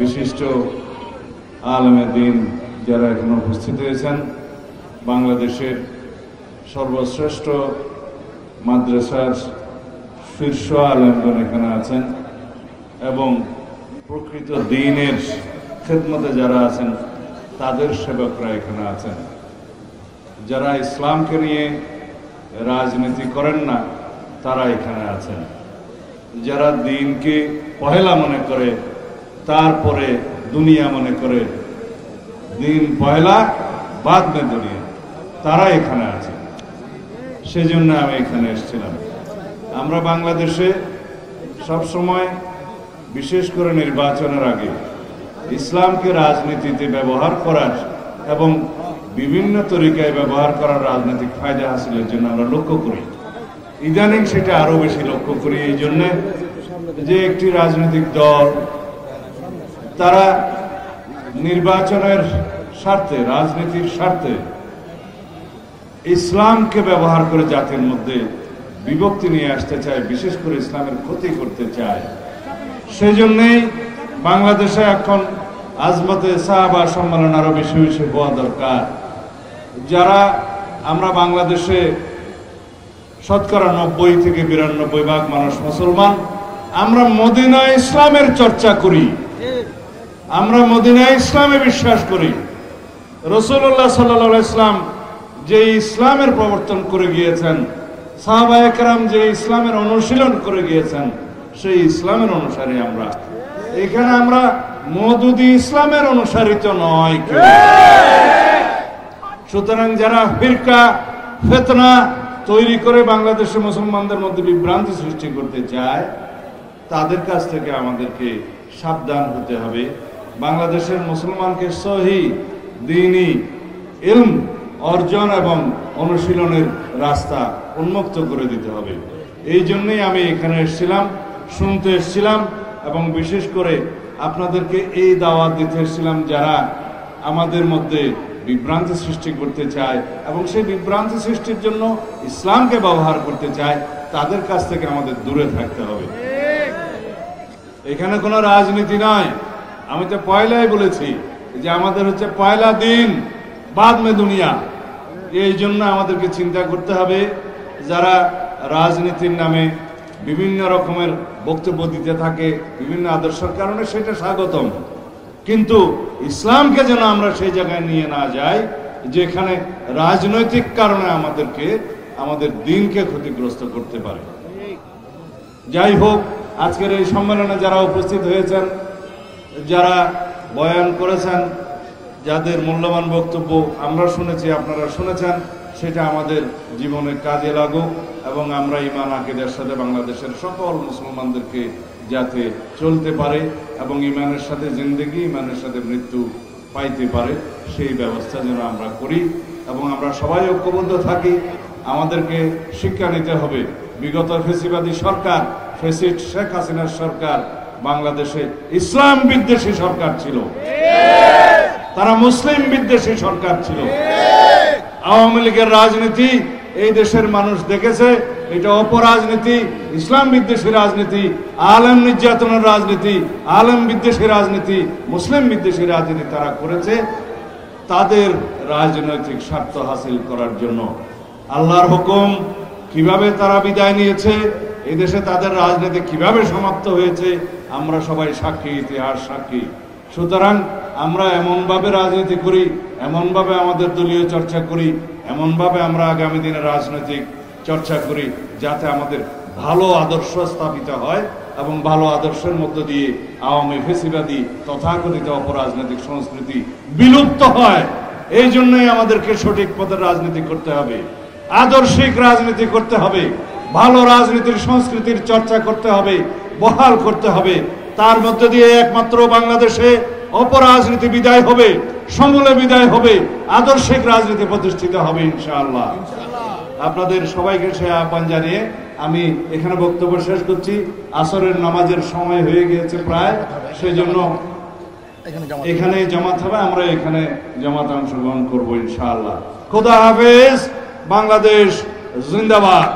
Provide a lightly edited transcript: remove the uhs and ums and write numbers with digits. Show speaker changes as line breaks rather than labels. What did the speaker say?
বিশিষ্ট আলেমে দ্বীন যারা এখানে উপস্থিত হয়েছেন, বাংলাদেশের সর্বশ্রেষ্ঠ মাদ্রাসার শীর্ষ আলেমগণ এখানে আছেন এবং প্রকৃত দ্বীনের খেদমতে যারা আছেন তাদের সেবকরা এখানে আছেন। যারা ইসলামকে নিয়ে রাজনীতি করেন না তারা এখানে আছেন। যারা দ্বীনকে পহেলা মনে করে তারপরে দুনিয়া মনে করে, দ্বীন পহেলা বাদ মে দুনিয়া, তারা এখানে আছে। সেজন্য আমি এখানে এসেছিলাম। আমরা বাংলাদেশে সবসময়, বিশেষ করে নির্বাচনের আগে, ইসলামকে রাজনীতিতে ব্যবহার করার এবং বিভিন্ন তরিকায় ব্যবহার করার রাজনৈতিক ফায়দা হাসিলের জন্য আমরা লক্ষ্য করি। ইদানিং সেটা আরো বেশি লক্ষ্য করি এই জন্যে যে একটি রাজনৈতিক দল তারা নির্বাচনের স্বার্থে, রাজনীতির স্বার্থে ইসলামকে ব্যবহার করে জাতির মধ্যে বিভক্তি নিয়ে আসতে চায়, বিশেষ করে ইসলামের ক্ষতি করতে চায়। সেজন্যই বাংলাদেশে এখন আজমতে সাহাবা সম্মেলন আরো বেশি বেশি হওয়া দরকার। যারা আমরা বাংলাদেশে শতকরা 90 থেকে 92% মানুষ মুসলমান, আমরা মদিনা ইসলামের চর্চা করি, আমরা মদিনা ইসলামে বিশ্বাস করি। রাসূলুল্লাহ সাল্লাল্লাহু আলাইহি ওয়াসাল্লাম যে ইসলামের প্রবর্তন করে গিয়েছেন, সাহাবায়ে কেরাম যে ইসলামের অনুশীলন করে গিয়েছেন, সেই ইসলামের অনুসারী আমরা। এখানে আমরা মওদুদি ইসলামের অনুসারিত নয়। সুতরাং যারা ফিরকা ফিতনা তৈরি করে বাংলাদেশের মুসলমানদের মধ্যে বিভ্রান্তি সৃষ্টি করতে চায়, তাদের কাছ থেকে আমাদেরকে সাবধান হতে হবে। বাংলাদেশের মুসলমানকে সহি দ্বীনি ইলম অর্জন এবং অনুশীলনের রাস্তা উন্মুক্ত করে দিতে হবে। এই জন্যই আমি এখানে এসেছিলাম, শুনতে এসেছিলাম এবং বিশেষ করে আপনাদেরকে এই দাওয়াত দিতে এসেছিলাম যারা আমাদের মধ্যে বিভ্রান্তি সৃষ্টি করতে চায় এবং সেই বিভ্রান্তি সৃষ্টির জন্য ইসলামকে ব্যবহার করতে চায়, তাদের কাছ থেকে আমাদের দূরে থাকতে হবে। এখানে কোনো রাজনীতি নয়। আমি তো পয়লাই বলেছি যে আমাদের হচ্ছে পয়লা দিন বাদ মে দুনিয়া। এই জন্য আমাদেরকে চিন্তা করতে হবে, যারা রাজনীতির নামে বিভিন্ন রকমের বক্তব্য দিতে থাকে বিভিন্ন আদর্শের কারণে, সেটা স্বাগতম, কিন্তু ইসলামকে যেন আমরা সেই জায়গায় নিয়ে না যাই যেখানে রাজনৈতিক কারণে আমাদেরকে, আমাদের দ্বীনকে ক্ষতিগ্রস্ত করতে পারে। যাই হোক, আজকের এই সম্মেলনে যারা উপস্থিত হয়েছেন, যারা বয়ান করেছেন, যাদের মূল্যবান বক্তব্য আমরা শুনেছি, আপনারা শুনেছেন, সেটা আমাদের জীবনে কাজে লাগুক এবং আমরা ঈমান আকীদার সাথে বাংলাদেশের সকল মুসলমানদেরকে যাতে চলতে পারে এবং ঈমানের সাথে জিন্দেগি, ঈমানের সাথে মৃত্যু পাইতে পারে, সেই ব্যবস্থা যেন আমরা করি এবং আমরা সবাই ঐক্যবদ্ধ থাকি। আমাদেরকে শিক্ষা নিতে হবে, বিগত ফেসিবাদী সরকার, ফেসিস্ট শেখ হাসিনার সরকার বাংলাদেশে ইসলাম বিদ্বেষী সরকার ছিল, তারা মুসলিম বিদ্বেষী সরকার ছিল। আওয়ামী লীগের রাজনীতি এই দেশের মানুষ দেখেছে, এটা অপরাজনীতি, ইসলাম বিদ্বেষী রাজনীতি, আলেম নির্যাতনের রাজনীতি, আলেম বিদ্বেষী রাজনীতি, মুসলিম বিদ্বেষী রাজনীতি তারা করেছে তাদের রাজনৈতিক স্বার্থ হাসিল করার জন্য। আল্লাহর হুকুম কিভাবে তারা বিদায় নিয়েছে, এই দেশে তাদের রাজনীতি কিভাবে সমাপ্ত হয়েছে, আমরা সবাই সাক্ষী, ইতিহাস সাক্ষী। সুতরাং আমরা এমনভাবে রাজনীতি করি, এমনভাবে আমাদের দলীয় চর্চা করি, এমনভাবে আমরা আগামী দিনে রাজনৈতিক চর্চা করি যাতে আমাদের ভালো আদর্শ স্থাপিত হয় এবং ভালো আদর্শের মধ্য দিয়ে আওয়ামী ফেসিবাদী তথাকথিত অপরাজনৈতিক সংস্কৃতি বিলুপ্ত হয়। এই জন্যই আমাদেরকে সঠিক পথে রাজনীতি করতে হবে, আদর্শিক রাজনীতি করতে হবে, ভালো রাজনীতির সংস্কৃতির চর্চা করতে হবে, বহাল করতে হবে। তার মধ্য দিয়ে একমাত্র বাংলাদেশে অপরাজনীতি বিদায় হবে, সমূলে বিদায় হবে, আদর্শিক রাজনীতি প্রতিষ্ঠিত হবে ইনশাআল্লাহ। আপনাদের সবাইকে সে আহ্বান জানিয়ে আমি এখানে বক্তব্য শেষ করছি। আসরের নামাজের সময় হয়ে গিয়েছে প্রায়, সেই জন্য এখানে জামাত হবে, আমরা এখানে জামাত অংশগ্রহণ করবো ইনশাআল্লাহ। খোদা হাফেজ, বাংলাদেশ জিন্দাবাদ।